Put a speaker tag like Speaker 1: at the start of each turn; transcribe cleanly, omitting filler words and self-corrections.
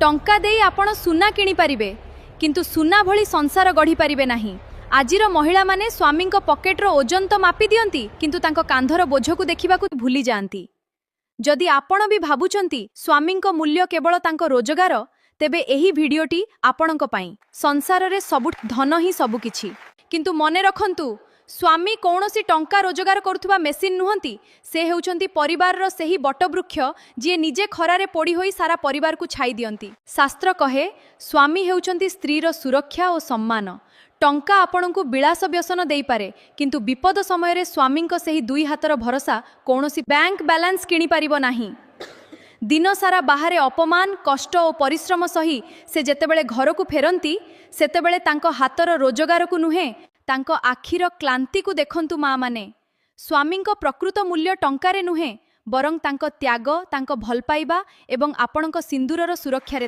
Speaker 1: टंका देई आपण सुना किणी पारिबे किंतु सुना भली संसार गढ़ी पारिबे नाही। आजिर महिला माने स्वामी पकेट्र ओजन तो मापी दियंती किंतु तांको कांधर बोझकु देखिबाकु भूली जाती। जदि आपण भी भाबुचंती स्वामी मूल्य केवल तांको रोजगार, तेबे एही भिडियोटी आपणक पई। संसार रे सबु धन ही सबुकिछि, किंतु मने रखंतु स्वामी कौनसी टंका रोजगार करुवा मेसीन नुहंती। से हेउचंती परिवार रो सेही बटवृक्ष जी निजे खरारे पोड़ी होई सारा परिवार को छाई दियंती। शास्त्र कहे स्वामी हेउचंती स्त्री रो सुरक्षा और सम्मान। टंका आपणकु विलास व्यसन देई पारे किंतु विपद समय रे स्वामी सेही दुई हातर भरोसा कौनसी बैंक बैलेंस किणी पारिबो नाही। दिन सारा बाहर अपमान कष्ट और परिश्रम सही से जेतेबेले घर को फेरंती सेतेबेले तांको हातर रोजगार को नुहे तांको आखिर क्लांति को देखंतु माँ माने। स्वामी प्रकृत मूल्य टंकारे नुहे बरं तांको त्याग तांको भल पाइबा एवं आपणक सिंदूरर सुरक्षा रे।